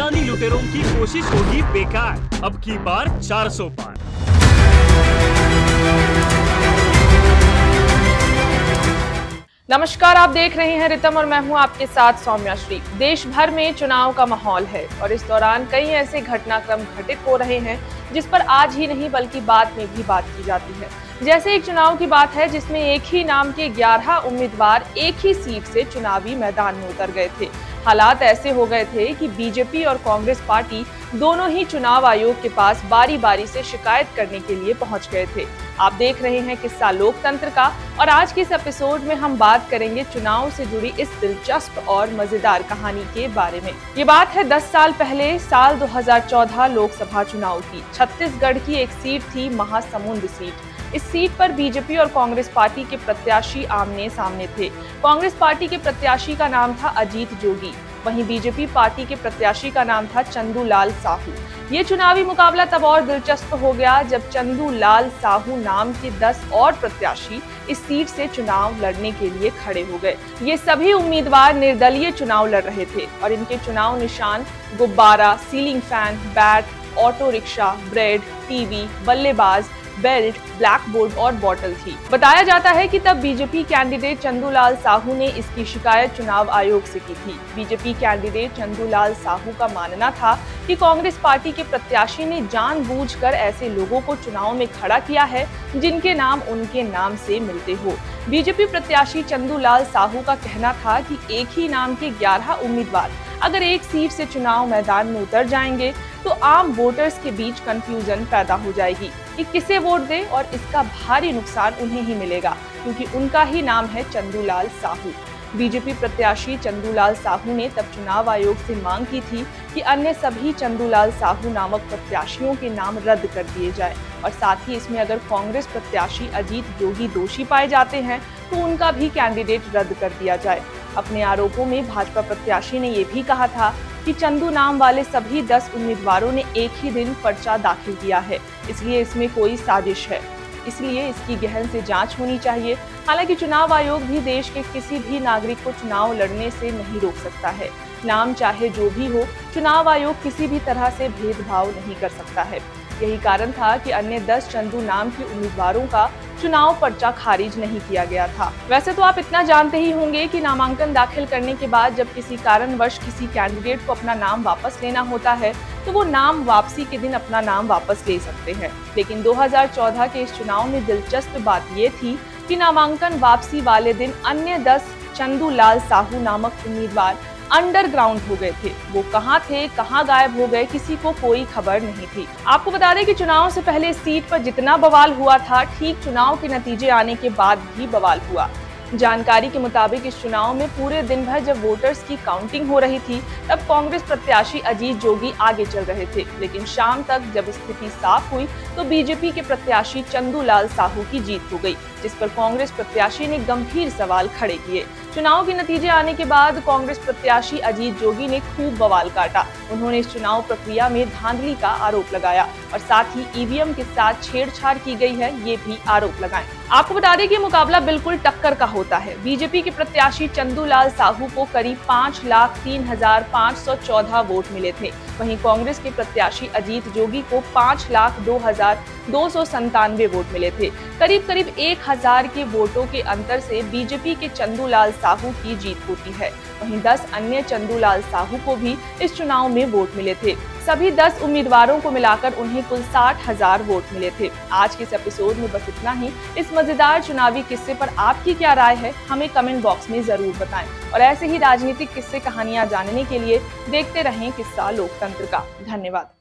अडानी लुटेरों की कोशिश होगी बेकार, अब की बार 400 पार। नमस्कार, आप देख रहे हैं रितम और मैं हूं आपके साथ सौम्या श्री। देश भर में चुनाव का माहौल है और इस दौरान कई ऐसे घटनाक्रम घटित हो रहे हैं जिस पर आज ही नहीं बल्कि बाद में भी बात की जाती है। जैसे एक चुनाव की बात है जिसमें एक ही नाम के 11 उम्मीदवार एक ही सीट से चुनावी मैदान में उतर गए थे। हालात ऐसे हो गए थे कि बीजेपी और कांग्रेस पार्टी दोनों ही चुनाव आयोग के पास बारी बारी से शिकायत करने के लिए पहुंच गए थे। आप देख रहे हैं किस्सा लोकतंत्र का और आज के इस एपिसोड में हम बात करेंगे चुनाव से जुड़ी इस दिलचस्प और मजेदार कहानी के बारे में। ये बात है 10 साल पहले साल 2014 लोकसभा चुनाव की। छत्तीसगढ़ की एक सीट थी महासमुंद सीट। इस सीट पर बीजेपी और कांग्रेस पार्टी के प्रत्याशी आमने सामने थे। कांग्रेस पार्टी के प्रत्याशी का नाम था अजीत जोगी, वहीं बीजेपी पार्टी के प्रत्याशी का नाम था चंदूलाल साहू। ये चुनावी मुकाबला तब और दिलचस्प हो गया जब चंदूलाल साहू नाम के 10 और प्रत्याशी इस सीट से चुनाव लड़ने के लिए खड़े हो गए। ये सभी उम्मीदवार निर्दलीय चुनाव लड़ रहे थे और इनके चुनाव निशान गुब्बारा, ceiling fan, bat, auto rickshaw, bread, TV, बल्लेबाज, बेल्ट, ब्लैक बोर्ड और बॉटल थी। बताया जाता है कि तब बीजेपी कैंडिडेट चंदूलाल साहू ने इसकी शिकायत चुनाव आयोग से की थी। बीजेपी कैंडिडेट चंदूलाल साहू का मानना था कि कांग्रेस पार्टी के प्रत्याशी ने जानबूझकर ऐसे लोगों को चुनाव में खड़ा किया है जिनके नाम उनके नाम से मिलते हो। बीजेपी प्रत्याशी चंदूलाल साहू का कहना था कि एक ही नाम के 11 उम्मीदवार अगर एक सीट से चुनाव मैदान में उतर जाएंगे तो आम वोटर्स के बीच कंफ्यूजन पैदा हो जाएगी कि किसे वोट दे और इसका भारी नुकसान उन्हें ही मिलेगा क्योंकि उनका ही नाम है चंदूलाल साहू। बीजेपी प्रत्याशी चंदूलाल साहू ने तब चुनाव आयोग से मांग की थी कि अन्य सभी चंदूलाल साहू नामक प्रत्याशियों के नाम रद्द कर दिए जाए और साथ ही इसमें अगर कांग्रेस प्रत्याशी अजीत जोगी दोषी पाए जाते हैं तो उनका भी कैंडिडेट रद्द कर दिया जाए। अपने आरोपों में भाजपा प्रत्याशी ने ये भी कहा था कि चंदू नाम वाले सभी 10 उम्मीदवारों ने एक ही दिन पर्चा दाखिल किया है, इसलिए इसमें कोई साजिश है, इसलिए इसकी गहन से जांच होनी चाहिए। हालांकि चुनाव आयोग भी देश के किसी भी नागरिक को चुनाव लड़ने से नहीं रोक सकता है। नाम चाहे जो भी हो, चुनाव आयोग किसी भी तरह से भेदभाव नहीं कर सकता है। यही कारण था कि अन्य 10 चंदू नाम के उम्मीदवारों का चुनाव पर्चा खारिज नहीं किया गया था। वैसे तो आप इतना जानते ही होंगे कि नामांकन दाखिल करने के बाद जब किसी कारणवश किसी कैंडिडेट को अपना नाम वापस लेना होता है तो वो नाम वापसी के दिन अपना नाम वापस ले सकते हैं। लेकिन 2014 के इस चुनाव में दिलचस्प बात ये थी कि नामांकन वापसी वाले दिन अन्य 10 चंदूलाल साहू नामक उम्मीदवार अंडरग्राउंड हो गए थे। वो कहाँ थे, कहाँ गायब हो गए, किसी को कोई खबर नहीं थी। आपको बता दें कि चुनाव से पहले इस सीट पर जितना बवाल हुआ था, ठीक चुनाव के नतीजे आने के बाद भी बवाल हुआ। जानकारी के मुताबिक इस चुनाव में पूरे दिन भर जब वोटर्स की काउंटिंग हो रही थी तब कांग्रेस प्रत्याशी अजीत जोगी आगे चल रहे थे, लेकिन शाम तक जब स्थिति साफ हुई तो बीजेपी के प्रत्याशी चंदूलाल साहू की जीत हो गई, जिस पर कांग्रेस प्रत्याशी ने गंभीर सवाल खड़े किए। चुनाव के नतीजे आने के बाद कांग्रेस प्रत्याशी अजीत जोगी ने खूब बवाल काटा। उन्होंने इस चुनाव प्रक्रिया में धांधली का आरोप लगाया और साथ ही ईवीएम के साथ छेड़छाड़ की गई है, ये भी आरोप लगाए। आपको बता दें कि मुकाबला बिल्कुल टक्कर का होता है। बीजेपी के प्रत्याशी चंदूलाल साहू को करीब 5,03,514 वोट मिले थे, वहीं कांग्रेस के प्रत्याशी अजीत जोगी को 5,02,297 वोट मिले थे। करीब 1,000 के वोटों के अंतर से बीजेपी के चंदूलाल साहू की जीत होती है। वहीं 10 अन्य चंदूलाल साहू को भी इस चुनाव में वोट मिले थे। सभी 10 उम्मीदवारों को मिलाकर उन्हें कुल 60,000 वोट मिले थे। आज के इस एपिसोड में बस इतना ही। इस मजेदार चुनावी किस्से पर आपकी क्या राय है, हमें कमेंट बॉक्स में जरूर बताएं और ऐसे ही राजनीतिक किस्से कहानियां जानने के लिए देखते रहें किस्सा लोकतंत्र का। धन्यवाद।